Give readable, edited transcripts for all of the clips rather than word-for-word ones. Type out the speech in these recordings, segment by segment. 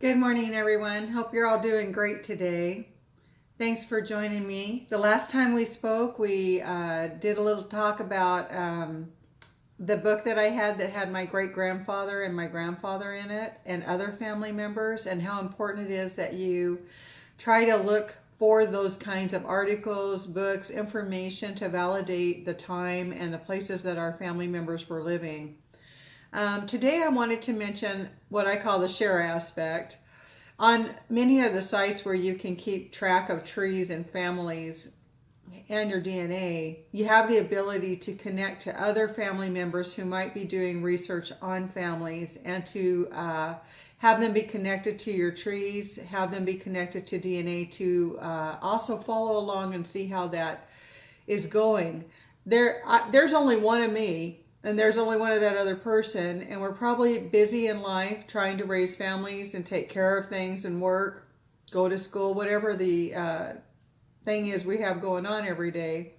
Good morning, everyone. Hope you're all doing great today. Thanks for joining me. The last time we spoke, we did a little talk about the book that I had that had my great-grandfather and my grandfather in it and other family members, and how important it is that you try to look for those kinds of articles, books, information to validate the time and the places that our family members were living. Today I wanted to mention what I call the share aspect. On many of the sites where you can keep track of trees and families and your DNA, you have the ability to connect to other family members who might be doing research on families, and to have them be connected to your trees, have them be connected to DNA, to also follow along and see how that is going. There's only one of me, and there's only one of that other person, and we're probably busy in life trying to raise families and take care of things and work, go to school, whatever the thing is we have going on every day.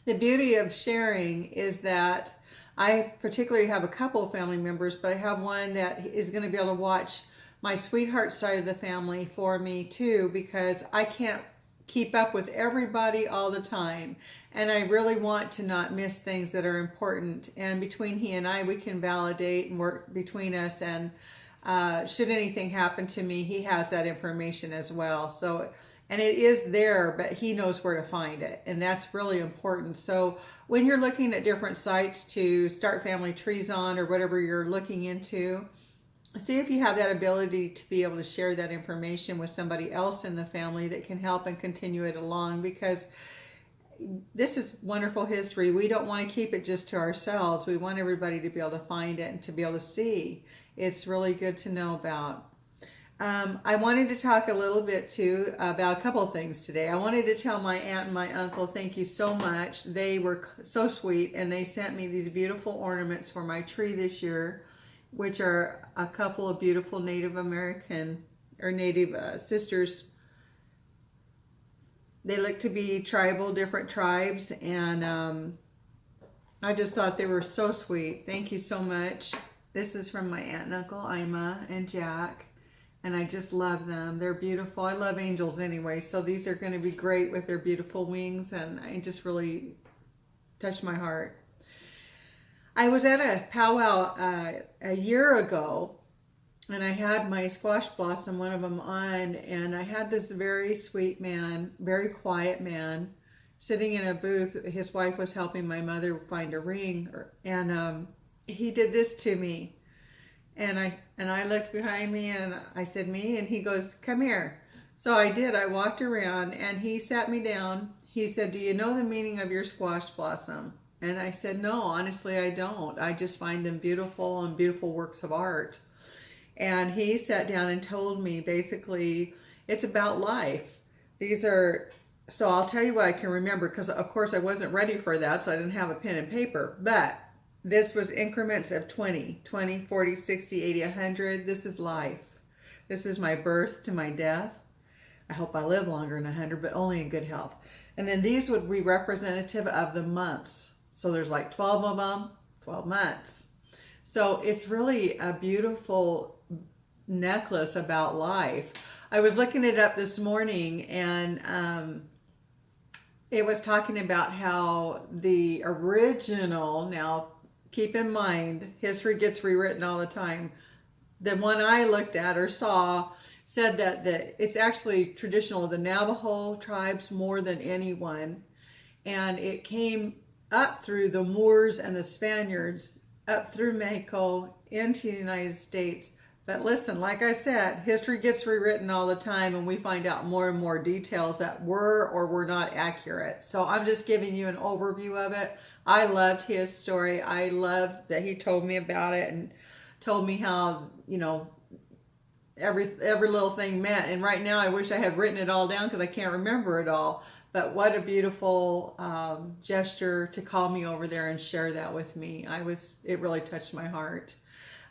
The beauty of sharing is that I particularly have a couple of family members, but I have one that is going to be able to watch my sweetheart side of the family for me too, because I can't keep up with everybody all the time, and I really want to not miss things that are important. And between he and I, we can validate and work between us, and should anything happen to me, he has that information as well. So, and it is there, but he knows where to find it, and that's really important. So when you're looking at different sites to start family trees on, or whatever you're looking into, see if you have that ability to be able to share that information with somebody else in the family that can help and continue it along, because this is wonderful history. We don't want to keep it just to ourselves. We want everybody to be able to find it and to be able to see. It's really good to know about. I wanted to talk a little bit too about a couple of things today. I wanted to tell my aunt and my uncle thank you so much. They were so sweet, and they sent me these beautiful ornaments for my tree this year, which are a couple of beautiful Native American or Native sisters. They look to be tribal, different tribes, and I just thought they were so sweet. Thank you so much. This is from my aunt and uncle, Ima and Jack, and I just love them. They're beautiful. I love angels anyway, so these are going to be great with their beautiful wings, and I just really touched my heart. I was at a powwow a year ago, and I had my squash blossom, one of them, on, and I had this very sweet man, very quiet man, sitting in a booth. His wife was helping my mother find a ring, and he did this to me, and I looked behind me, and I said, "Me?" And he goes, "Come here." So I did. I walked around, and he sat me down. He said, "Do you know the meaning of your squash blossom?" And I said, "No, honestly, I don't. I just find them beautiful and beautiful works of art." And he sat down and told me, basically, it's about life. These are, so I'll tell you what I can remember, because of course I wasn't ready for that, so I didn't have a pen and paper. But this was increments of 20, 40, 60, 80, 100. This is life. This is my birth to my death. I hope I live longer than 100, but only in good health. And then these would be representative of the months. So there's like 12 of them, 12 months. So it's really a beautiful necklace about life. I was looking it up this morning, and it was talking about how the original, now keep in mind, history gets rewritten all the time. The one I looked at or saw said that it's actually traditional of the Navajo tribes more than anyone. And it came up through the Moors and the Spaniards, up through Mexico, into the United States. But listen, like I said, history gets rewritten all the time, and we find out more and more details that were or were not accurate. So I'm just giving you an overview of it. I loved his story. I loved that he told me about it and told me how, you know, every little thing meant. And right now I wish I had written it all down, because I can't remember it all. But what a beautiful gesture to call me over there and share that with me. It really touched my heart.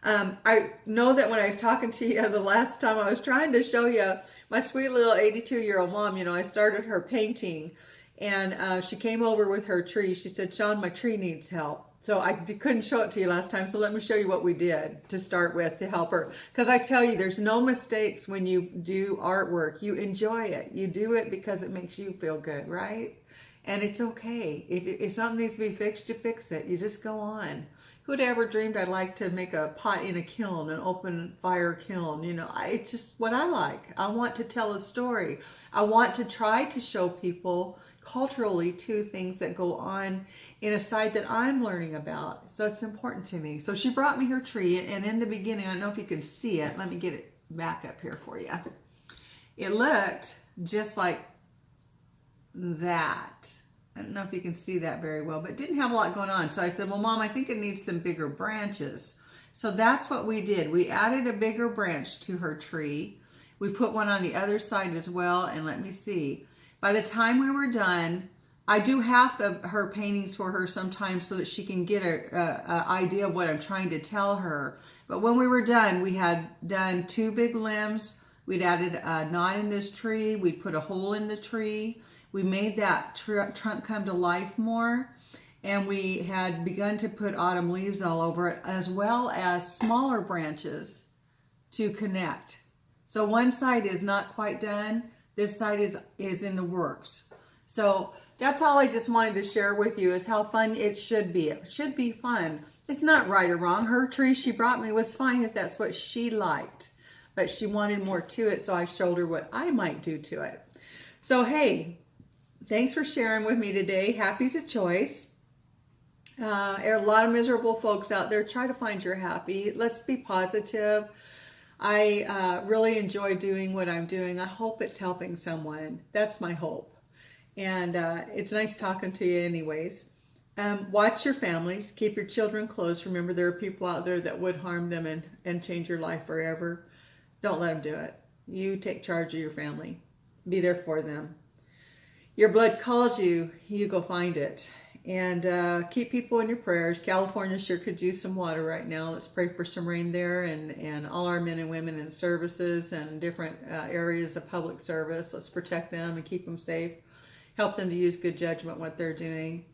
I know that when I was talking to you the last time, I was trying to show you my sweet little 82-year-old mom. You know, I started her painting, and she came over with her tree. She said, "Sean, my tree needs help." So I couldn't show it to you last time, so let me show you what we did to start with to help her. Because I tell you, there's no mistakes when you do artwork. You enjoy it. You do it because it makes you feel good, right? And it's okay. If something needs to be fixed, you fix it. You just go on. Who'd ever dreamed I'd like to make a pot in a kiln, an open fire kiln? You know, it's just what I like. I want to tell a story. I want to try to show people culturally too things that go on in a side that I'm learning about. So it's important to me. So she brought me her tree, and in the beginning, I don't know if you can see it. Let me get it back up here for you. It looked just like that. I don't know if you can see that very well, but it didn't have a lot going on. So I said, well, Mom, I think it needs some bigger branches. So that's what we did. We added a bigger branch to her tree. We put one on the other side as well, and let me see. By the time we were done, I do half of her paintings for her sometimes so that she can get a idea of what I'm trying to tell her. But when we were done, we had done 2 big limbs. We'd added a knot in this tree. We put a hole in the tree. We made that trunk come to life more. And we had begun to put autumn leaves all over it, as well as smaller branches to connect. So one side is not quite done. This side is in the works. So that's all I just wanted to share with you, is how fun it should be. It should be fun. It's not right or wrong. Her tree she brought me was fine if that's what she liked. But she wanted more to it, so I showed her what I might do to it. So hey, thanks for sharing with me today. Happy's a choice. There are a lot of miserable folks out there. Try to find your happy. Let's be positive. I really enjoy doing what I'm doing. I hope it's helping someone. That's my hope. And it's nice talking to you anyways. Watch your families. Keep your children close. Remember, there are people out there that would harm them and change your life forever. Don't let them do it. You take charge of your family. Be there for them. Your blood calls you. You go find it. And keep people in your prayers. California sure could use some water right now. Let's pray for some rain there, and all our men and women in services and different areas of public service. Let's protect them and keep them safe. Help them to use good judgment what they're doing.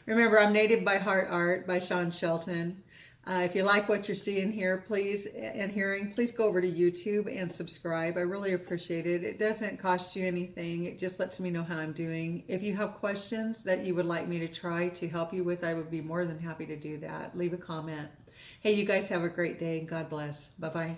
Remember, I'm Native by Heart Art by Sean Shelton. If you like what you're seeing here, please, and hearing, please go over to YouTube and subscribe. I really appreciate it. It doesn't cost you anything. It just lets me know how I'm doing. If you have questions that you would like me to try to help you with, I would be more than happy to do that. Leave a comment. Hey, you guys have a great day, and God bless. Bye-bye.